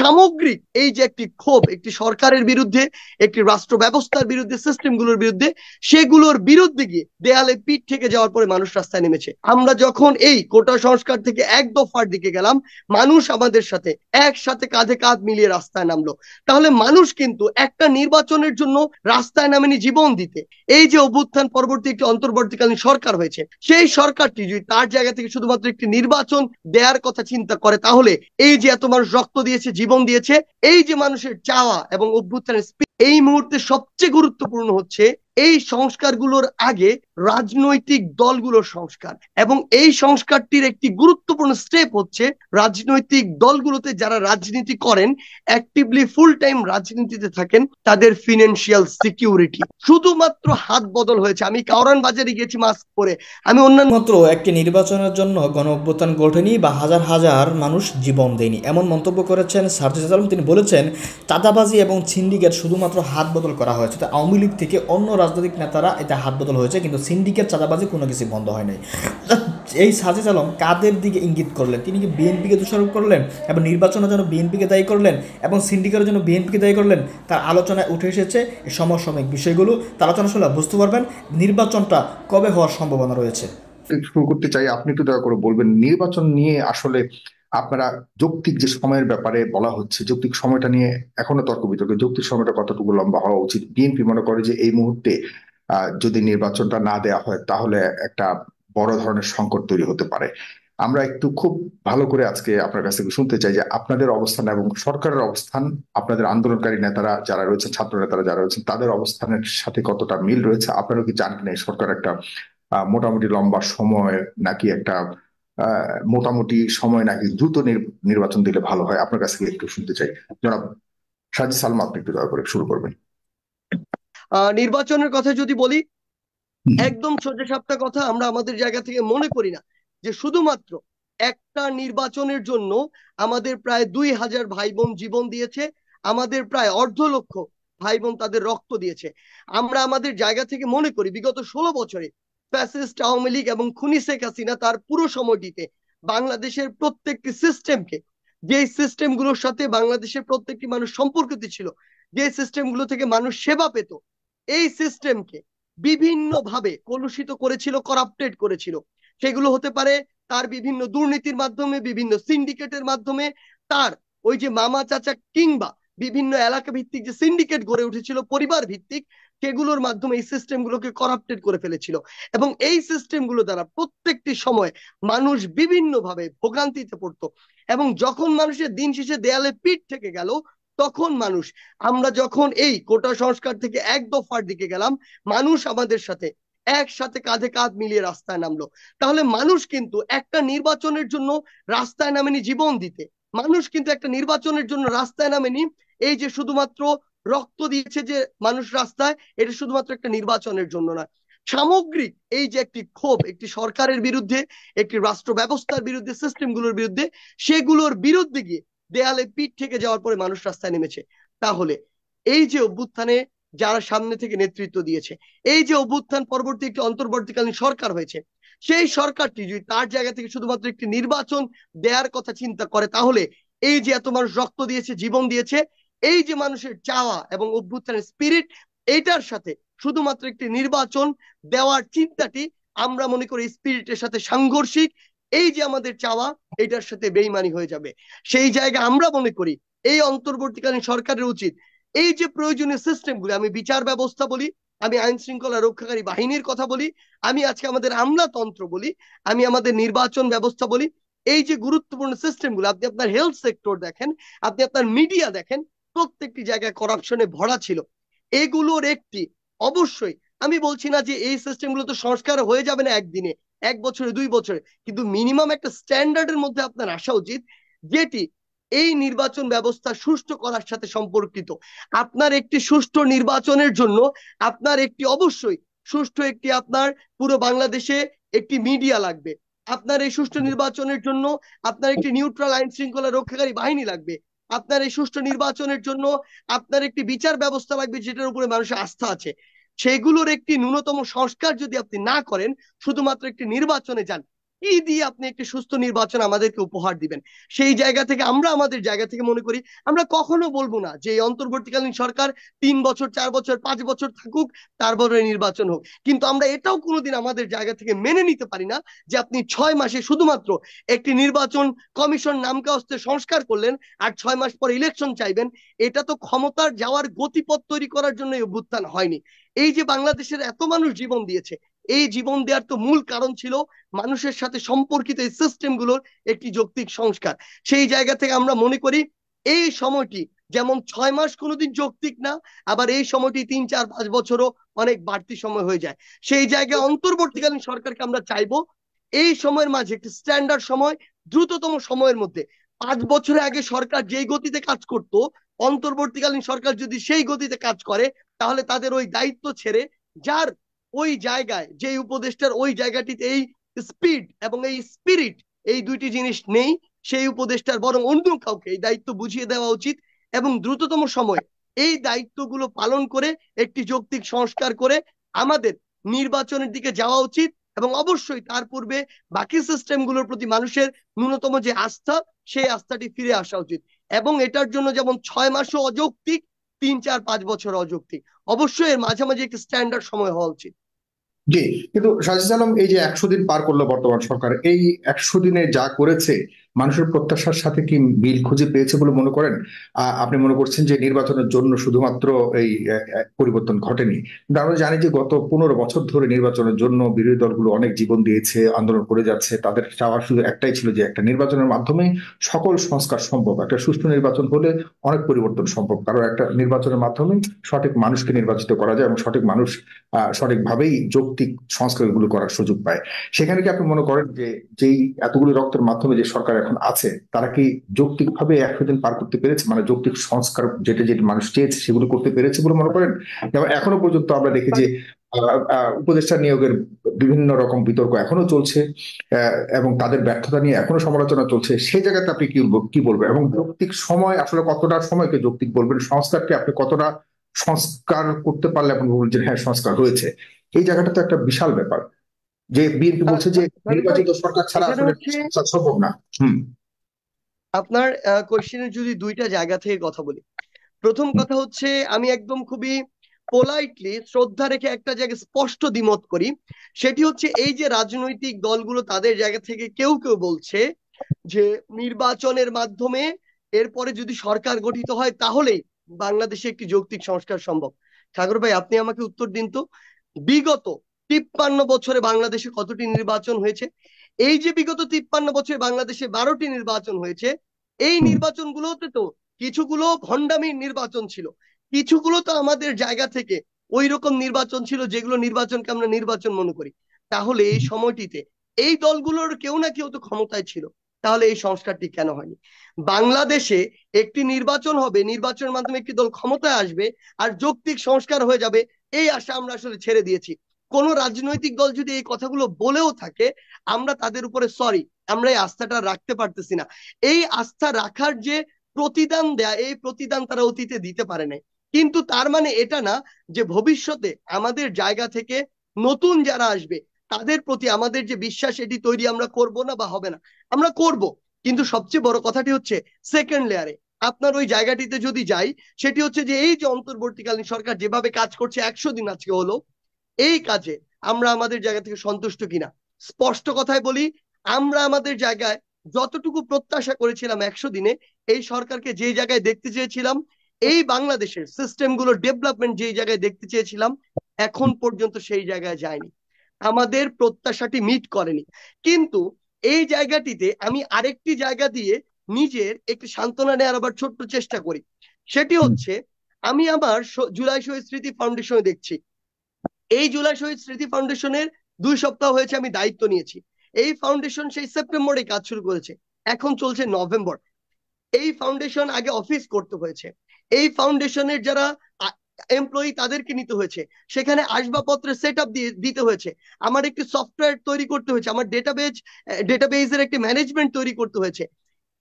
সামগ্রিক এই যে একটি ক্ষোভ একটি সরকারের বিরুদ্ধে, একটি রাষ্ট্র ব্যবস্থার বিরুদ্ধে, সিস্টেমগুলোর বিরুদ্ধে, সেগুলোর বিরুদ্ধে গিয়ে দেয়ালে পিঠ থেকে যাওয়ার পরে মানুষ রাস্তায় নেমেছে। আমরা যখন এই কোটা সংস্কার থেকে এক দফার দিকে গেলাম, মানুষ আমাদের সাথে একসাথে কাঁধে কাঁধ মিলিয়ে রাস্তায় নামলো। তাহলে মানুষ কিন্তু একটা নির্বাচনের জন্য রাস্তায় নামেনি জীবন দিতে। এই যে অভ্যুত্থান পরবর্তী একটি অন্তর্বর্তীকালীন সরকার হয়েছে, সেই সরকারটি যদি তার জায়গা থেকে শুধুমাত্র একটি নির্বাচন দেওয়ার কথা চিন্তা করে, তাহলে এই যে এত মানুষ রক্ত দিয়েছে, জীবন দিয়েছে, এই যে মানুষের চাওয়া এবং অভ্যুত্থানের এই মুহূর্তে সবচেয়ে গুরুত্বপূর্ণ হচ্ছে এই সংস্কারগুলোর আগে রাজনৈতিক দলগুলোর সংস্কার। এবং এই সংস্কারটির একটি গুরুত্বপূর্ণ স্টেপ হচ্ছে রাজনৈতিক দলগুলোতে যারা রাজনীতি করেন, অ্যাক্টিভলি ফুল টাইম রাজনীতিতে থাকেন, তাদের ফিনান্সিয়াল সিকিউরিটি। শুধুমাত্র হাত বদল হয়েছে। আমি কাউরান বাজারে গিয়েছি মাস্ক পরে, আমি অন্যান্য মাত্র একটি নির্বাচনের জন্য গণ অভ্যুত্থান ঘটেনি বা হাজার হাজার মানুষ জীবন দেয়নি, এমন মন্তব্য করেছেন সার্জিস আলম। তিনি বলেছেন চাঁদাবাজি এবং সিন্ডিকেট শুধুমাত্র হাত বদল করা হয়েছে। তো আওয়ামী লীগ থেকে অন্য রাজনৈতিক নেতারা এটা হাত বদল হয়েছে, কিন্তু সিন্ডিকেট চাঁদাবাজি কোনো কিছু বন্ধ হয় নাই। এই সার্জিস আলম কাদের দিকে ইঙ্গিত করলেন? তিনি কি বিএনপিকে দোষারোপ করলেন এবং নির্বাচনের জন্য বিএনপিকে দায়ী করলেন এবং সিন্ডিকেটের জন্য বিএনপিকে দায়ী করলেন? তার আলোচনায় উঠে এসেছে এই সমসাময়িক বিষয়গুলো। তার আলোচনা শুনলে বুঝতে পারবেন নির্বাচনটা কবে হওয়ার সম্ভাবনা রয়েছে। শুরু করতে চাই, আপনি একটু দয়া করে বলবেন নির্বাচন নিয়ে আসলে আপনারা যৌক্তিক যে সময়ের ব্যাপারে বলা হচ্ছে, যৌক্তিক সময়টা নিয়ে এখনো তর্ক বিতর্ক, যৌক্তিক সময়টা কতটুকু লম্বা হওয়া উচিত? বিএনপি মনে করে যে এই মুহূর্তে যদি নির্বাচনটা না দেওয়া হয় তাহলে একটা বড় ধরনের সংকট তৈরি হতে পারে। আমরা একটু খুব ভালো করে আজকে আপনার কাছ থেকে শুনতে চাই যে আপনাদের অবস্থান এবং সরকারের অবস্থান, আপনাদের আন্দোলনকারী নেতারা যারা রয়েছেন, ছাত্র নেতারা যারা রয়েছেন, তাদের অবস্থানের সাথে কতটা মিল রয়েছে। আপনারা কি জানেন এই সরকার একটা মোটামুটি লম্বা সময় নাকি একটা মোটামুটি সময় নাকি দ্রুত নির্বাচন দিলে ভালো হয়? আপনার কাছ থেকে একটু শুনতে চাই। জনাব সাজি সালমা, আপনি একটু দয়া করে শুরু করবেন। নির্বাচনের কথা যদি বলি, হুম। একদম সোজা সাপটা কথা, আমরা আমাদের জায়গা থেকে মনে করি না যে শুধুমাত্র একটা নির্বাচনের জন্য আমাদের প্রায় 2,000 ভাই বোন জীবন দিয়েছে, আমাদের প্রায় অর্ধ লক্ষ ভাই বোন তাদের রক্ত দিয়েছে। আমরা আমাদের জায়গা থেকে মনে করি বিগত 16 বছরে ফ্যাসিস্ট আওয়ামী লীগ এবং খুনি শেখ হাসিনা তার পুরো সময়টিতে বাংলাদেশের প্রত্যেকটি সিস্টেমকে, যে সিস্টেমগুলোর সাথে বাংলাদেশের প্রত্যেকটি মানুষ সম্পর্কিত ছিল, যে সিস্টেমগুলো থেকে মানুষ সেবা পেত, এই সিস্টেমকে বিভিন্নভাবে কলুষিত করেছিল, করাপ্টেড করেছিল। সেগুলো হতে পারে তার বিভিন্ন দুর্নীতির মাধ্যমে, বিভিন্ন সিন্ডিকেটের মাধ্যমে, তার ওই যে মামা চাচা কিংবা বিভিন্ন এলাকা ভিত্তিক যে সিন্ডিকেট গড়ে উঠেছিল পরিবার ভিত্তিক, সেগুলোর মাধ্যমে এই সিস্টেমগুলোকে করাপ্টেড করে ফেলেছিল। এবং এই সিস্টেমগুলো দ্বারা প্রত্যেকটি সময় মানুষ বিভিন্নভাবে ভোগান্তিতে পড়তো। এবং যখন মানুষের দিন শেষে দেয়ালে পিঠ থেকে গেল, তখন মানুষ, আমরা যখন এই কোটা সংস্কার থেকে এক দফার দিকে গেলাম, মানুষ আমাদের সাথে একসাথে কাঁধে কাঁধ মিলিয়ে রাস্তায় নামলো। তাহলে মানুষ কিন্তু একটা নির্বাচনের জন্য রাস্তায় নামেনি জীবন দিতে। মানুষ কিন্তু একটা নির্বাচনের জন্য রাস্তায় নামেনি এই যে শুধুমাত্র রক্ত দিয়েছে যে মানুষ রাস্তায়, এটা শুধুমাত্র একটা নির্বাচনের জন্য না। সামগ্রিক এই যে একটি ক্ষোভ একটি সরকারের বিরুদ্ধে, একটি রাষ্ট্র ব্যবস্থার বিরুদ্ধে, সিস্টেমগুলোর বিরুদ্ধে, সেগুলোর বিরুদ্ধে গিয়ে দেয়ালে পিঠ থেকে যাওয়ার পরে মানুষ রাস্তায় নেমেছে। তাহলে এই যে অভ্যুত্থানে যারা সামনে থেকে নেতৃত্ব দিয়েছে, এই যে অভ্যুত্থান পরবর্তী একটি অন্তর্বর্তীকালীন সরকার হয়েছে, সেই সরকারটি যদি তার জায়গা থেকে শুধুমাত্র একটি নির্বাচন দেওয়ার কথা চিন্তা করে, তাহলে এই যে এত মানুষ রক্ত দিয়েছে, জীবন দিয়েছে, এই যে মানুষের চাওয়া এবং অভ্যুত্থানের স্পিরিট, এইটার সাথে শুধুমাত্র একটি নির্বাচন দেওয়ার চিন্তাটি আমরা মনে করি স্পিরিটের সাথে সাংঘর্ষিক। এই যে আমাদের চাওয়া, এটার সাথে বেইমানি হয়ে যাবে। সেই জায়গায় আমরা মনে করি এই অন্তর্বর্তীকালীন সরকারের উচিত এই যে প্রয়োজনীয় সিস্টেমগুলো, আমি বিচার ব্যবস্থা বলি, আমি আইন শৃঙ্খলা রক্ষাকারী বাহিনীর কথা বলি, আমি আজকে আমাদের আমলাতন্ত্র বলি, আমি আমাদের নির্বাচন ব্যবস্থা বলি, এই যে গুরুত্বপূর্ণ সিস্টেমগুলো, আপনি আপনার হেলথ সেক্টর দেখেন, আপনি আপনার মিডিয়া দেখেন, প্রত্যেকটি জায়গায় করাপশনে ভরা ছিল। এগুলোর একটি, অবশ্যই আমি বলছি না যে এই সিস্টেমগুলো তো সংস্কার হয়ে যাবে না একদিনে, 1 বছরে 2 বছরে, কিন্তু মিনিমাম একটা স্ট্যান্ডার্ডের মধ্যে আপনার আসা উচিত, যেটি এই নির্বাচন ব্যবস্থা সুষ্ঠু করার সাথে সম্পর্কিত। আপনার একটি সুষ্ঠু নির্বাচনের জন্য আপনার একটি অবশ্যই সুষ্ঠু একটি আপনার পুরো বাংলাদেশে একটি মিডিয়া লাগবে। আপনার এই সুষ্ঠু নির্বাচনের জন্য আপনার একটি নিউট্রাল আইন শৃঙ্খলা রক্ষাকারী বাহিনী লাগবে। আপনার এই সুষ্ঠু নির্বাচনের জন্য আপনার একটি বিচার ব্যবস্থা লাগবে যেটার উপরে মানুষের আস্থা আছে। সেগুলোর একটি ন্যূনতম সংস্কার যদি আপনি না করেন, শুধুমাত্র একটি নির্বাচনে যান, কি দিয়ে আপনি একটি সুস্থ নির্বাচন আমাদেরকে উপহার দিবেন? সেই জায়গা থেকে আমরা আমাদের জায়গা থেকে মনে করি আমরা কখনো বলবো না যে এই অন্তর্বর্তীকালীন সরকার 3 বছর 4 বছর 5 বছর থাকুক, তারপরে নির্বাচন হোক। কিন্তু আমরা এটাও কোনোদিন আমাদের জায়গা থেকে মেনে নিতে পারি না যে আপনি 6 মাসে শুধুমাত্র একটি নির্বাচন কমিশন নামকে অস্তে সংস্কার করলেন আর 6 মাস পরে ইলেকশন চাইবেন। এটা তো ক্ষমতার যাওয়ার গতিপথ তৈরি করার জন্য অভ্যুত্থান হয়নি। এই যে বাংলাদেশের এত মানুষ জীবন দিয়েছে, এই জীবন দেওয়ার তো মূল কারণ ছিল মানুষের সাথে সম্পর্কিত এই সিস্টেমগুলোর একটি যৌক্তিক সংস্কার। সেই জায়গা থেকে আমরা মনে করি এই সময়টি যেমন 6 মাস কোনোদিন যৌক্তিক না, আবার এই সময়টি 3 4 5 বছরও অনেক বাড়তি সময় হয়ে যায়। সেই জায়গায় অন্তর্বর্তীকালীন সরকারকে আমরা চাইবো এই সময়ের মাঝে একটি স্ট্যান্ডার্ড সময়, দ্রুততম সময়ের মধ্যে 5 বছরের আগে সরকার যেই গতিতে কাজ করত, অন্তর্বর্তীকালীন সরকার যদি সেই গতিতে কাজ করে তাহলে তাদের ওই দায়িত্ব ছেড়ে যার ওই জায়গায়, যে উপদেষ্টার ওই জায়গাটিতে এই স্পিড এবং এই স্পিরিট, এই দুইটি জিনিস নেই, সেই উপদেষ্টার বরং অন্য কাউকে এই দায়িত্ব বুঝিয়ে দেওয়া উচিত এবং দ্রুততম সময়ে এই দায়িত্বগুলো পালন করে একটি যৌক্তিক সংস্কার করে আমাদের নির্বাচনের দিকে যাওয়া উচিত। এবং অবশ্যই তার পূর্বে বাকি সিস্টেমগুলোর প্রতি মানুষের ন্যূনতম যে আস্থা, সেই আস্থাটি ফিরে আসা উচিত। এবং এটার জন্য যেমন 6 মাসও অযৌক্তিক, 3 4 5 বছর অযৌক্তিক, অবশ্যই এর মাঝামাঝি একটি স্ট্যান্ডার্ড সময় হওয়া উচিত। জি, কিন্তু সাজিদ আলম, এই যে 100 দিন পার করলো বর্তমান সরকার, এই 100 দিনে যা করেছে মানুষের প্রত্যাশার সাথে কি মিল খুঁজে পেয়েছে বলে মনে করেন? আপনি মনে করছেন যে নির্বাচনের জন্য শুধুমাত্র এই পরিবর্তন ঘটেনি? কিন্তু আমরা জানি যে গত 15 বছর ধরে নির্বাচনের জন্য বিরোধী দলগুলো অনেক জীবন দিয়েছে, আন্দোলন করে যাচ্ছে। তাদের চাওয়া শুধু একটাই ছিল যে একটা নির্বাচনের মাধ্যমে সকল সংস্কার সম্ভব, একটা সুষ্ঠু নির্বাচন হলে অনেক পরিবর্তন সম্ভব, কারণ একটা নির্বাচনের মাধ্যমে সঠিক মানুষকে নির্বাচিত করা যায় এবং সঠিক মানুষ সঠিকভাবেই যৌক্তিক সংস্কারগুলো করার সুযোগ পায়। সেখানে কি আপনি মনে করেন যে যেই এতগুলো রক্তের মাধ্যমে যে সরকার এখন আছে, তারা কি যৌক্তিকভাবে 100 দিন পার করতে পেরেছে? মানে যৌক্তিক সংস্কার যেটা যেটা মানুষ চেয়েছে সেগুলো করতে পেরেছে বলে মনে করেন? যেমন এখনো পর্যন্ত আমরা দেখি যে উপদেষ্টা নিয়োগের বিভিন্ন রকম বিতর্ক এখনো চলছে, এবং তাদের ব্যর্থতা নিয়ে এখনো সমালোচনা চলছে। সেই জায়গাতে আপনি কি বলবেন, এবং যৌক্তিক সময় আসলে কতটা সময়কে যৌক্তিক বলবেন? সংস্কারকে আপনি কতটা সংস্কার করতে পারলে আপনি বলবেন যে হ্যাঁ সংস্কার হয়েছে? এই জায়গাটা তো একটা বিশাল ব্যাপার, যে বিএনপি বলছে যে ভাই, নির্বাচিত সরকার ছাড়া এখানে আসলে হচ্ছে সংস্কার সম্ভব না। হুম। আপনার কোশ্চেনের যদি দুইটা জায়গা থেকে কথা বলি, প্রথম হুম। কথা হচ্ছে আমি একদম খুবই পোলাইটলি শ্রদ্ধা রেখে একটা জায়গায় স্পষ্ট দ্বিমত করি। সেটি হচ্ছে এই যে রাজনৈতিক দলগুলো তাদের জায়গা থেকে কেউ কেউ বলছে যে নির্বাচনের মাধ্যমে এরপরে যদি সরকার গঠিত হয় তাহলেই বাংলাদেশে একটি যৌক্তিক সংস্কার সম্ভব। সাগর ভাই, আপনি আমাকে উত্তর দিন তো, বিগত 53 বছরে বাংলাদেশে কতটি নির্বাচন হয়েছে? এই যে বিগত 53 বছরে বাংলাদেশে 12টি নির্বাচন হয়েছে, এই হুম। নির্বাচনগুলোতে তো কিছুগুলো ভণ্ডামির নির্বাচন ছিল, কিছুগুলো তো আমাদের জায়গা থেকে ওই রকম নির্বাচন ছিল যেগুলো নির্বাচনকে আমরা নির্বাচন মনে করি। তাহলে এই সময়টিতে এই দলগুলোর কেউ না কেউ তো ক্ষমতায় ছিল, তাহলে এই সংস্কারটি কেন হয়নি? বাংলাদেশে একটি নির্বাচন হবে, নির্বাচনের মাধ্যমে একটি দল ক্ষমতায় আসবে আর যৌক্তিক সংস্কার হয়ে যাবে, এই আশা আমরা আসলে ছেড়ে দিয়েছি। কোন রাজনৈতিক দল যদি এই কথাগুলো বলেও থাকে, আমরা তাদের উপরে সরি, আমরা এই আস্থাটা রাখতে পারতেছি না। এই আস্থা রাখার যে প্রতিদান দেয়া, এই প্রতিদান তারা অতীতে দিতে পারে নাই। কিন্তু তার মানে এটা না যে ভবিষ্যতে আমাদের জায়গা থেকে নতুন যারা আসবে তাদের প্রতি আমাদের যে বিশ্বাস, এটি তৈরি আমরা করব না বা হবে না, আমরা করব। কিন্তু সবচেয়ে বড় কথাটি হচ্ছে সেকেন্ড লেয়ারে আপনার ওই জায়গাটিতে যদি যাই, সেটি হচ্ছে যে এই যে অন্তর্বর্তীকালীন সরকার যেভাবে কাজ করছে, 100 দিন আজকে হলো, এই কাজে আমরা আমাদের জায়গা থেকে সন্তুষ্ট কিনা। স্পষ্ট কথায় বলি, আমরা আমাদের জায়গায় যতটুকু প্রত্যাশা করেছিলাম 100 দিনে, এই সরকারকে যে জায়গায় দেখতে চেয়েছিলাম, এই বাংলাদেশের সিস্টেমগুলোর ডেভেলপমেন্ট যে জায়গায় দেখতে চেয়েছিলাম, এখন পর্যন্ত সেই জায়গায় যায়নি, আমাদের প্রত্যাশাটি মিট করেনি। কিন্তু এই জায়গাটিতে আমি আরেকটি জায়গা দিয়ে নিজের একটি সান্ত্বনা নেওয়ার আবার ছোট্ট চেষ্টা করি। সেটি হচ্ছে আমি আমার জুলাই শহীদ স্মৃতি ফাউন্ডেশনে দেখছি, এই জুলাই শহীদ স্মৃতি ফাউন্ডেশনের 2 সপ্তাহ হয়েছে আমি দায়িত্ব নিয়েছি। এই ফাউন্ডেশন সেই সেপ্টেম্বরে কাজ শুরু করেছে, এখন চলছে নভেম্বর। এই ফাউন্ডেশন আগে অফিস করতে হয়েছে, এই ফাউন্ডেশনের যারা এমপ্লয়ি তাদেরকে নিতে হয়েছে, সেখানে আসবাবপত্রের সেট আপ দিতে হয়েছে, আমার একটি সফটওয়্যার তৈরি করতে হয়েছে, আমার ডেটাবেজের একটি ম্যানেজমেন্ট তৈরি করতে হয়েছে।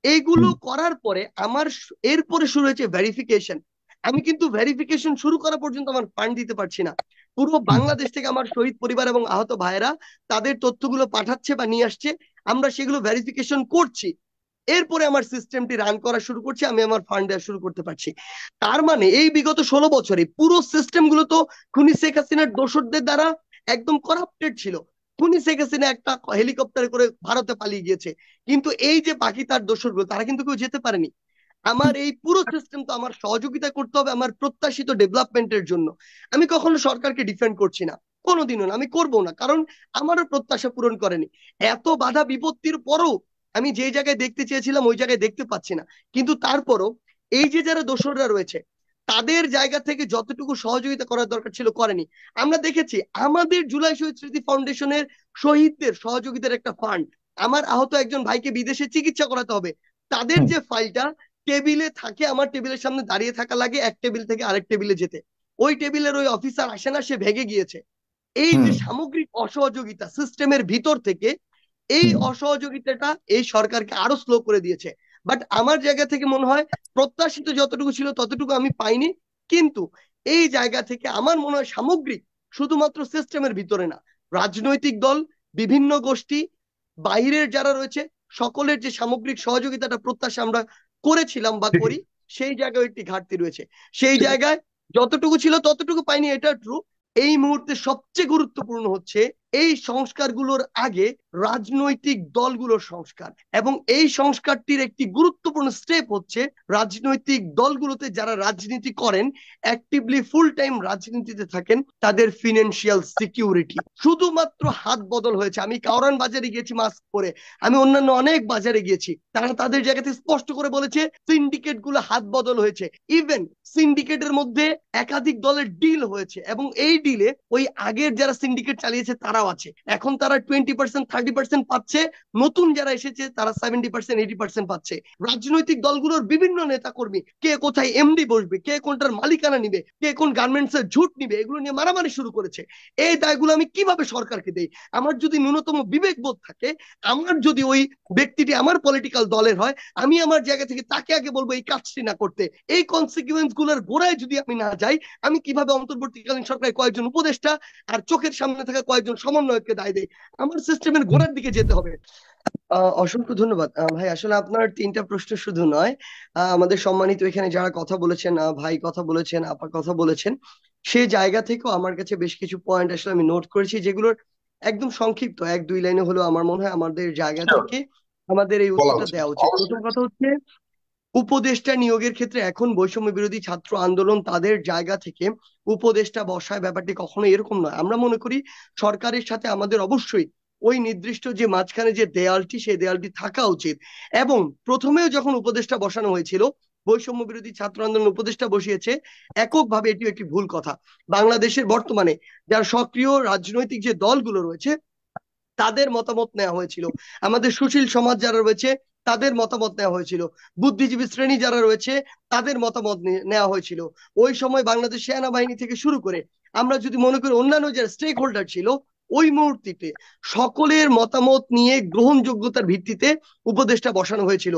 এইগুলো করার পরে আমার এরপরে শুরু হয়েছে ভেরিফিকেশন। আমি কিন্তু ভেরিফিকেশন শুরু করা পর্যন্ত আমার ফান্ড দিতে পারছি না। পুরো বাংলাদেশ থেকে আমার শহীদ পরিবার এবং আহত ভাইয়েরা তাদের তথ্যগুলো পাঠাচ্ছে বা নিয়ে আসছে, আমরা সেগুলো ভেরিফিকেশন করছি, এরপরে আমার সিস্টেমটি রান করা শুরু করছি, আমি আমার ফান্ড দেওয়া শুরু করতে পারছি। তার মানে এই বিগত 16 বছরে পুরো সিস্টেম গুলো তো খুনি শেখ হাসিনার দোসরদের দ্বারা একদম করাপ্টেড ছিল। খুনি শেখ হাসিনা একটা হেলিকপ্টারে করে ভারতে পালিয়ে গিয়েছে, কিন্তু এই যে বাকি তার দোসরগুলো তারা কিন্তু কেউ যেতে পারেনি। আমার এই পুরো সিস্টেম তো আমার সহযোগিতা করতে হবে আমার প্রত্যাশিত ডেভেলপমেন্টের জন্য। আমি কখনো সরকারকে ডিফেন্ড করছি না, কোনোদিনও না, আমি করবো না, কারণ আমারও প্রত্যাশা পূরণ করেনি। এত বাধা বিপত্তির পরও আমি যে জায়গায় দেখতে চেয়েছিলাম ওই জায়গায় দেখতে পাচ্ছি না। কিন্তু তারপরও এই যে যারা দোসররা রয়েছে তাদের জায়গা থেকে যতটুকু সহযোগিতা করার দরকার ছিল করেনি। আমরা দেখেছি আমাদের জুলাই শহীদ স্মৃতি ফাউন্ডেশনের শহীদদের সহযোগিতার একটা ফান্ড, আমার আহত একজন ভাইকে বিদেশে চিকিৎসা করাতে হবে, তাদের যে ফাইলটা টেবিলে থাকে, আমার টেবিলের সামনে দাঁড়িয়ে থাকা লাগে এক টেবিল থেকে আরেক টেবিলে যেতে, ওই টেবিলের ওই অফিসার আসে না, সে ভেগে গিয়েছে। এই যে সামগ্রিক অসহযোগিতা সিস্টেমের ভিতর থেকে, এই অসহযোগিতাটা এই সরকারকে আরো স্লো করে দিয়েছে। বাট আমার জায়গা থেকে মনে হয় প্রত্যাশিত যতটুকু ছিল ততটুকু আমি পাইনি। কিন্তু এই জায়গা থেকে আমার মনে হয় সামগ্রিক, শুধুমাত্র সিস্টেমের ভিতরে না, রাজনৈতিক দল, বিভিন্ন গোষ্ঠী, বাইরের যারা রয়েছে, সকলের যে সামগ্রিক সহযোগিতাটা প্রত্যাশা আমরা করেছিলাম বা করি, সেই জায়গায় একটি ঘাটতি রয়েছে। সেই জায়গায় যতটুকু ছিল ততটুকু পাইনি, এটা ট্রু। এই মুহূর্তে সবচেয়ে গুরুত্বপূর্ণ হচ্ছে এই সংস্কারগুলোর আগে রাজনৈতিক দলগুলোর সংস্কার, এবং এই সংস্কারটির একটি গুরুত্বপূর্ণ স্টেপ হচ্ছে রাজনৈতিক দলগুলোতে যারা রাজনীতি করেন, অ্যাক্টিভলি ফুল টাইম রাজনীতিতে থাকেন, তাদের ফিনান্সিয়াল সিকিউরিটি। শুধুমাত্র হাত বদল হয়েছে। আমি কাউরান বাজারে গিয়েছি মাস্ক পরে, আমি অন্যান্য অনেক বাজারে গিয়েছি, তারা তাদের জায়গাতে স্পষ্ট করে বলেছে সিন্ডিকেট গুলো হাত বদল হয়েছে। ইভেন সিন্ডিকেটের মধ্যে একাধিক দলের ডিল হয়েছে, এবং এই ডিলে ওই আগের যারা সিন্ডিকেট চালিয়েছে তারাও আছে। এখন তারা 20% 30% পাচ্ছে, নতুন যারা এসেছে তারা 70% 80% পাচ্ছে। রাজনৈতিক দলগুলোর বিভিন্ন নেতা কর্মী কে কোথায় এমডি বসবে, কে কোনটার মালিকানা নিবে, কে কোন গার্মেন্টস এর ঝুট নিবে, এগুলো নিয়ে মারামারি শুরু করেছে। এই দায়গুলো আমি কিভাবে সরকারকে দেই? আমার যদি ন্যূনতম বিবেক বোধ থাকে, আমার যদি ওই ব্যক্তিটি আমার পলিটিক্যাল দলের হয়, আমি আমার জায়গা থেকে তাকে আগে বলবো এই কাজটি না করতে। এই কনসিকুয়েন্স গুলোর গোড়ায় যদি আমি না যাই, আমি কিভাবে অন্তর্বর্তীকালীন সরকারের কয়েকজন উপদেষ্টা আর চোখের সামনে থাকা কয়েকজন সমন্বয়ককে দায় দেয়? আমার সিস্টেমের গোড়ার দিকে যেতে হবে। অসংখ্য ধন্যবাদ ভাই। আসলে আপনার 3টা প্রশ্ন শুধু নয়, আমাদের সম্মানিত এখানে যারা কথা বলেছেন, ভাই কথা বলেছেন, আপা কথা বলেছেন, সেই জায়গা থেকেও আমার কাছে বেশ কিছু পয়েন্ট আসলে আমি নোট করেছি, যেগুলোর একদম সংক্ষিপ্ত 1-2 লাইনে হলেও আমার মনে হয় আমাদের জায়গা থেকে আমাদের এই বলা উত্তরটা উচিত দেওয়া উচিত। প্রথম অবশ্যই। কথা হচ্ছে, উপদেষ্টা নিয়োগের ক্ষেত্রে এখন বৈষম্য বিরোধী ছাত্র আন্দোলন তাদের জায়গা থেকে উপদেষ্টা বসায়, ব্যাপারটি কখনো এরকম নয়। আমরা মনে করি সরকারের সাথে আমাদের অবশ্যই ওই নির্দিষ্ট যে মাঝখানে যে দেয়ালটি, সেই দেয়ালটি থাকা উচিত। এবং প্রথমেও যখন উপদেষ্টা বসানো হয়েছিল, বৈষম্য বিরোধী ছাত্র আন্দোলন উপদেষ্টা বসিয়েছে এককভাবে, এটিও একটি ভুল কথা। বাংলাদেশের বর্তমানে যারা সক্রিয় রাজনৈতিক যে দলগুলো রয়েছে তাদের মতামত নেওয়া হয়েছিল, আমাদের সুশীল সমাজ যারা রয়েছে তাদের মতামত নেওয়া হয়েছিল, বুদ্ধিজীবী শ্রেণী যারা রয়েছে তাদের মতামত নেওয়া হয়েছিল। ওই সময় বাংলাদেশ সেনাবাহিনী থেকে শুরু করে আমরা যদি মনে করি অন্যান্য যারা স্টেক হোল্ডার ছিল, ওই মুহূর্তে সকলের মতামত নিয়ে গ্রহণযোগ্যতার ভিত্তিতে উপদেষ্টা বসানো হয়েছিল।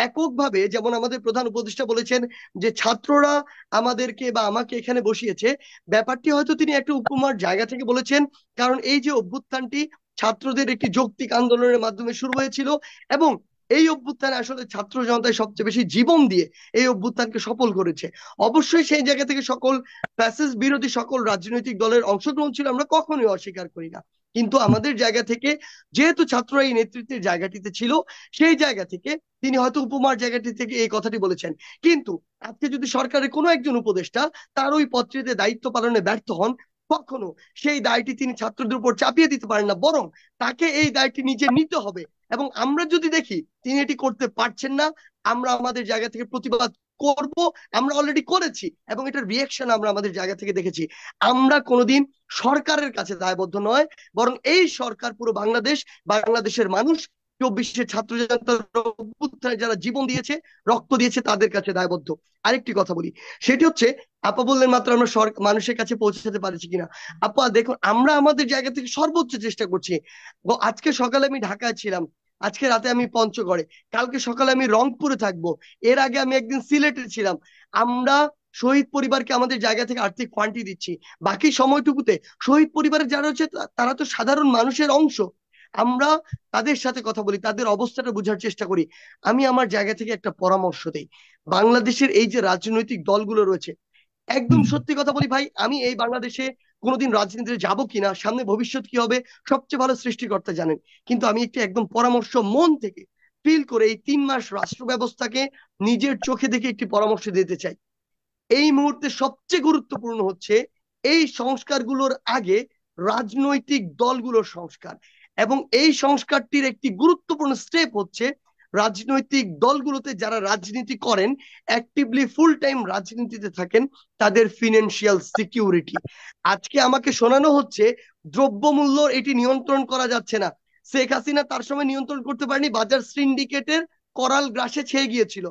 এককভাবে যেমন আমাদের প্রধান উপদেষ্টা বলেছেন যে ছাত্ররা আমাদেরকে বা আমাকে এখানে বসিয়েছে, ব্যাপারটি হয়তো তিনি একটা উপমার জায়গা থেকে বলেছেন, কারণ এই যে অভ্যুত্থানটি ছাত্রদের একটি যৌক্তিক আন্দোলনের মাধ্যমে শুরু হয়েছিল, এবং এই অভ্যুত্থানে আসলে ছাত্র জনতায় সবচেয়ে বেশি জীবন দিয়ে এই অভ্যুত্থানকে সফল করেছে। অবশ্যই সেই জায়গা থেকে সকল ফ্যাসিস্ট বিরোধী সকল রাজনৈতিক দলের অংশগ্রহণ ছিল, আমরা কখনোই অস্বীকার করি না। কিন্তু আমাদের জায়গা থেকে যেহেতু ছাত্ররা এই নেতৃত্বের জায়গাটিতে ছিল, সেই জায়গা থেকে তিনি হয়তো উপমার জায়গাটি থেকে এই কথাটি বলেছেন। কিন্তু আজকে যদি সরকারের কোনো একজন উপদেষ্টা তার ওই পত্রিতে দায়িত্ব পালনে ব্যর্থ হন, কখনো সেই দায়টি তিনি ছাত্রদের উপর চাপিয়ে দিতে পারেন না, বরং তাকে এই দায়টি নিজে নিতে হবে। এবং আমরা যদি দেখি তিনি এটি করতে পারছেন না, আমরা আমাদের জায়গা থেকে প্রতিবাদ করব। আমরা অলরেডি করেছি এবং এটার রিয়াকশন আমরা আমাদের জায়গা থেকে দেখেছি। আমরা কোনোদিন সরকারের কাছে দায়বদ্ধ নয়, বরং এই সরকার পুরো বাংলাদেশ, বাংলাদেশের মানুষ, 24-এর ছাত্র জনতার যারা জীবন দিয়েছে, রক্ত দিয়েছে, তাদের কাছে দায়বদ্ধ। আরেকটি কথা বলি, সেটি হচ্ছে, আপা বললেন মাত্র আমরা মানুষের কাছে পৌঁছাতে পারছি কিনা। আপা দেখুন, আমরা আমাদের জায়গা থেকে সর্বোচ্চ চেষ্টা করছি। আজকে সকালে আমি ঢাকায় ছিলাম, আজকে রাতে আমি পঞ্চগড়ে, কালকে সকালে আমি রংপুরে থাকবো, এর আগে আমি একদিন সিলেটে ছিলাম। আমরা শহীদ পরিবারকে আমাদের জায়গা থেকে আর্থিক ফান্ডই দিচ্ছি, বাকি সময়টুকুতে শহীদ পরিবারের যারা হচ্ছে তারা তো সাধারণ মানুষের অংশ। আমরা তাদের সাথে কথা বলি, তাদের অবস্থাটা বোঝার চেষ্টা করি। আমি আমার জায়গা থেকে একটা পরামর্শ দেই, বাংলাদেশের এই যে রাজনৈতিক দলগুলো রয়েছে, একদম হুম। সত্যি কথা বলি ভাই, আমি এই বাংলাদেশে কোনোদিন রাজনীতিতে যাব কিনা, সামনে ভবিষ্যৎ কি হবে, সবচেয়ে ভালো সৃষ্টিকর্তা জানেন। কিন্তু আমি একটি একদম পরামর্শ মন থেকে ফিল করে এই 3 মাস রাষ্ট্র ব্যবস্থাকে নিজের চোখে দেখে একটি পরামর্শ দিতে চাই। এই মুহূর্তে সবচেয়ে গুরুত্বপূর্ণ হচ্ছে এই সংস্কারগুলোর আগে রাজনৈতিক দলগুলোর সংস্কার, এবং এই সংস্কারটির একটি গুরুত্বপূর্ণ স্টেপ হচ্ছে রাজনৈতিক দলগুলোতে যারা রাজনীতি করেন, অ্যাক্টিভলি ফুল টাইম রাজনীতিতে থাকেন, তাদের ফিনান্সিয়াল সিকিউরিটি। আজকে আমাকে শোনানো হচ্ছে দ্রব্যমূল্য এটি নিয়ন্ত্রণ করা যাচ্ছে না। শেখ হাসিনা তার সময় নিয়ন্ত্রণ করতে পারেনি, বাজার সিন্ডিকেটের করাল গ্রাসে ছেয়ে গিয়েছিল।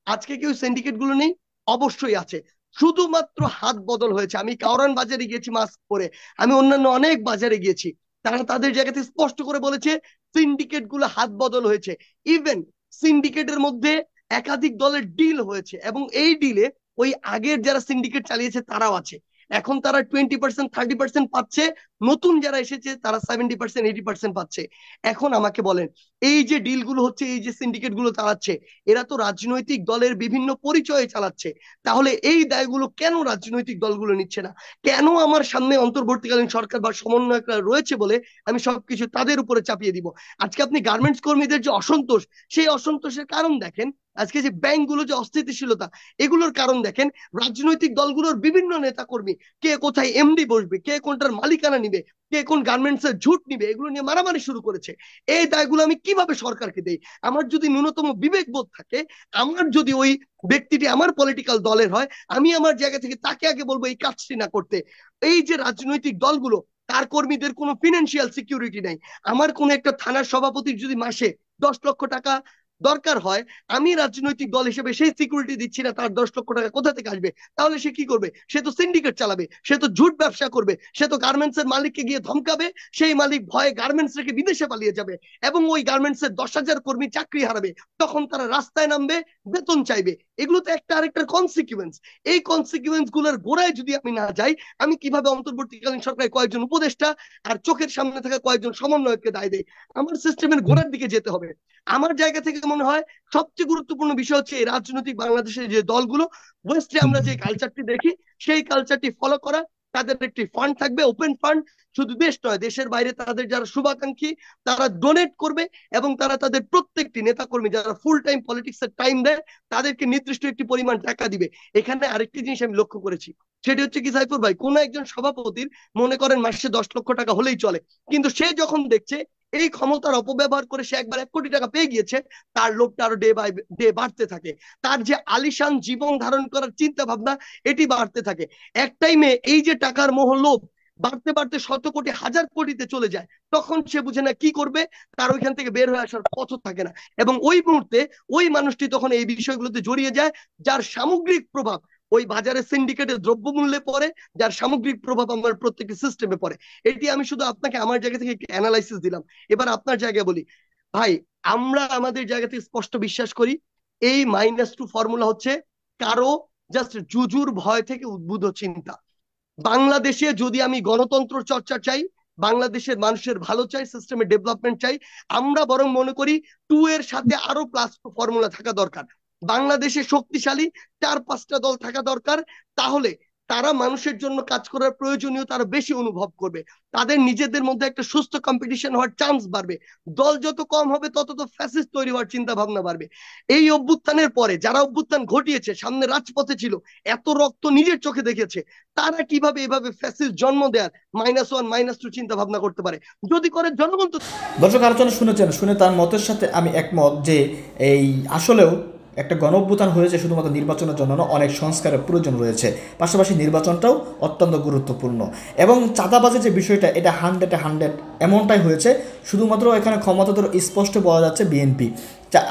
আজকে কি ওই সিন্ডিকেট গুলো নেই? অবশ্যই আছে, শুধুমাত্র হাত বদল হয়েছে। আমি কাউরান বাজারে গিয়েছি মাস্ক পরে, আমি অন্যান্য অনেক বাজারে গিয়েছি, তারা তাদের জায়গাতে স্পষ্ট করে বলেছে সিন্ডিকেট গুলো হাত বদল হয়েছে। ইভেন সিন্ডিকেটের মধ্যে একাধিক দলের ডিল হয়েছে, এবং এই ডিলে ওই আগের যারা সিন্ডিকেট চালিয়েছে তারাও আছে। এখন তারা 20% 30% পাচ্ছে, নতুন যারা এসেছে তারা 70% 80% পাচ্ছে। এখন আমাকে বলেন, এই যে ডিল গুলো হচ্ছে, এই যে সিন্ডিকেট গুলো চালাচ্ছে, এরা তো রাজনৈতিক দলের বিভিন্ন পরিচয়ে চালাচ্ছে। তাহলে এই দায়গুলো কেন রাজনৈতিক দলগুলো নিচ্ছে না? কেন আমার সামনে অন্তর্বর্তীকালীন সরকার বা সমন্বয়করা রয়েছে বলে আমি সবকিছু তাদের উপরে চাপিয়ে দিব? আজকে আপনি গার্মেন্টস কর্মীদের যে অসন্তোষ, সেই অসন্তোষের কারণ দেখেন। আজকে যে ব্যাংকগুলো যে অস্থিতিশীলতা, এগুলোর কারণ দেখেন রাজনৈতিক দলগুলোর বিভিন্ন নেতা কর্মী। কে কোথায় এমডি বসবে, কে কোনটার মালিকানা নিবে, কে কোন গার্মেন্টস এর ঝুট নিবে, এগুলো নিয়ে মারামারি শুরু করেছে। এই দায়গুলো আমি কিভাবে সরকারকে দেই? আমার যদি ন্যূনতম বিবেক বোধ থাকে, আমার যদি ওই ব্যক্তিটি আমার পলিটিক্যাল দলের হয়, আমি আমার জায়গা থেকে তাকে আগে বলবো এই কাজটি না করতে। এই যে রাজনৈতিক দলগুলো, তার কর্মীদের কোনো ফিনান্সিয়াল সিকিউরিটি নাই। আমার কোন একটা থানার সভাপতির যদি মাসে 10 লক্ষ টাকা দরকার হয়, আমি রাজনৈতিক দল হিসেবে সেই সিকিউরিটি দিচ্ছি না, তার 10 লক্ষ টাকা কোথা থেকে আসবে? তাহলে সে কি করবে? সে তো সিন্ডিকেট চালাবে, সে তো ঝুট ব্যবসা করবে, সে তো গার্মেন্টস এর মালিককে গিয়ে ধমকাবে, সেই মালিক ভয়ে গার্মেন্টস রেখে বিদেশে পালিয়ে যাবে, এবং ওই গার্মেন্টস এর 10,000 কর্মী চাকরি হারাবে। তখন তারা রাস্তায় নামবে, বেতন চাইবে। এগুলো তো একটা আরেকটার কনসিকুয়েন্স। এই কনসিকুয়েন্স গুলোর গোড়ায় যদি আমি না যাই, আমি কিভাবে অন্তর্বর্তীকালীন সরকারের কয়েকজন উপদেষ্টা আর চোখের সামনে থাকা কয়েকজন সমন্বয়ককে দায় দেয়? আমার সিস্টেমের গোড়ার দিকে যেতে হবে। আমার জায়গা থেকে মনে হয় সবচেয়ে গুরুত্বপূর্ণ বিষয় হচ্ছে এই রাজনৈতিক বাংলাদেশের যে দলগুলো, ওয়েস্টে আমরা যে কালচারটি দেখি, সেই কালচারটি ফলো করা। তাদের একটি ফান্ড থাকবে, ওপেন ফান্ড, শুধু দেশ নয়, দেশের বাইরে তাদের যারা শুভাকাঙ্ক্ষী তারা ডোনেট করবে, এবং তারা তাদের প্রত্যেকটি নেতাকর্মী যারা ফুল টাইম পলিটিক্স এর টাইম দেয়, তাদেরকে নির্দিষ্ট একটি পরিমাণ টাকা দিবে। এখানে আরেকটি জিনিস আমি লক্ষ্য করেছি, সেটি হচ্ছে কি সাইফুর ভাই, কোন একজন সভাপতির মনে করেন মাসে 10 লক্ষ টাকা হলেই চলে, কিন্তু সে যখন দেখছে এই ক্ষমতার অপব্যবহার করে সে একবার 1 কোটি টাকা পেয়ে গিয়েছে, তার লোভটা আরো ডে বাই ডে বাড়তে থাকে। তার যে আলিশান জীবন ধারণ করার চিন্তা ভাবনা, এটি বাড়তে থাকে। এক টাইমে এই যে টাকার মোহ লোভ বাড়তে বাড়তে শত কোটি হাজার কোটিতে চলে যায়, তখন সে বুঝে না কি করবে, তার ওইখান থেকে বের হয়ে আসার পথ থাকে না। এবং ওই মুহূর্তে ওই মানুষটি তখন এই বিষয়গুলোতে জড়িয়ে যায়, যার সামগ্রিক প্রভাব ওই বাজারের সিন্ডিকেটের দ্রব্যমূল্যে পড়ে, যার সামগ্রিক প্রভাব আমার প্রত্যেকটি সিস্টেমে পড়ে। এটি আমি শুধু আপনাকে আমার জায়গা থেকে একটি অ্যানালাইসিস দিলাম। এবার আপনার জায়গায় বলি ভাই, আমরা আমাদের জায়গা থেকে স্পষ্ট বিশ্বাস করি এই -2 ফর্মুলা হচ্ছে কারো জাস্ট জুজুর ভয় থেকে উদ্ভূত চিন্তা। বাংলাদেশে যদি আমি গণতন্ত্র চর্চা চাই, বাংলাদেশের মানুষের ভালো চাই, সিস্টেমের ডেভেলপমেন্ট চাই, আমরা বরং মনে করি 2 এর সাথে আরো +2 ফর্মুলা থাকা দরকার। বাংলাদেশে শক্তিশালী 4-5টা দল থাকা দরকার। তাহলে তারা মানুষের জন্য কাজ করার প্রয়োজনীয়তা আরো বেশি অনুভব করবে, তাদের নিজেদের মধ্যে একটা সুস্থ কম্পিটিশন হওয়ার চান্স বাড়বে। দল যত কম হবে তত তো ফ্যাসিস্ট তৈরি হওয়ার চিন্তা ভাবনা বাড়বে। এই অভ্যুত্থানের পরে যারা অভ্যুত্থান ঘটিয়েছে, সামনে রাজপথে ছিল, এত রক্ত নিজের চোখে দেখেছে, তারা কিভাবে এভাবে ফ্যাসিস্ট জন্ম দেওয়ার -1 -2 চিন্তা ভাবনা করতে পারে? যদি করে জনগণ তো। দর্শক আলোচনা শুনেছেন, শুনে তার মতের সাথে আমি একমত যে এই আসলেও একটা গণ অভ্যুত্থান হয়েছে শুধুমাত্র নির্বাচনের জন্য না, অনেক সংস্কারের প্রয়োজন রয়েছে। পাশাপাশি নির্বাচনটাও অত্যন্ত গুরুত্বপূর্ণ। এবং চাঁদাবাজের যে বিষয়টা, এটা 100 এমনটাই হয়েছে। শুধুমাত্র এখানে ক্ষমতাধর স্পষ্ট বলা যাচ্ছে বিএনপি,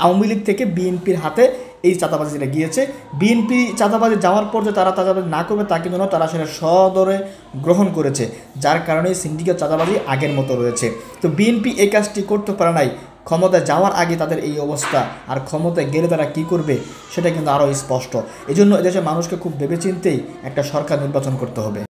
আওয়ামী লীগ থেকে বিএনপির হাতে এই চাঁদাবাজিটা গিয়েছে। বিএনপি চাঁদাবাজি যাওয়ার পর যে তারা চাঁদাবাজি না করবে তা কিন্তু নয়, তারা সেটা সদরে গ্রহণ করেছে, যার কারণে সিন্ডিকেট চাঁদাবাজি আগের মতো রয়েছে। তো বিএনপি এই কাজটি করতে পারে নাই, ক্ষমতায় যাওয়ার আগে তাদের এই অবস্থা, আর ক্ষমতায় গেলে তারা কি করবে সেটা কিন্তু আরও স্পষ্ট। এজন্য এদেশের মানুষকে খুব ভেবেচিন্তেই একটা সরকার নির্বাচন করতে হবে।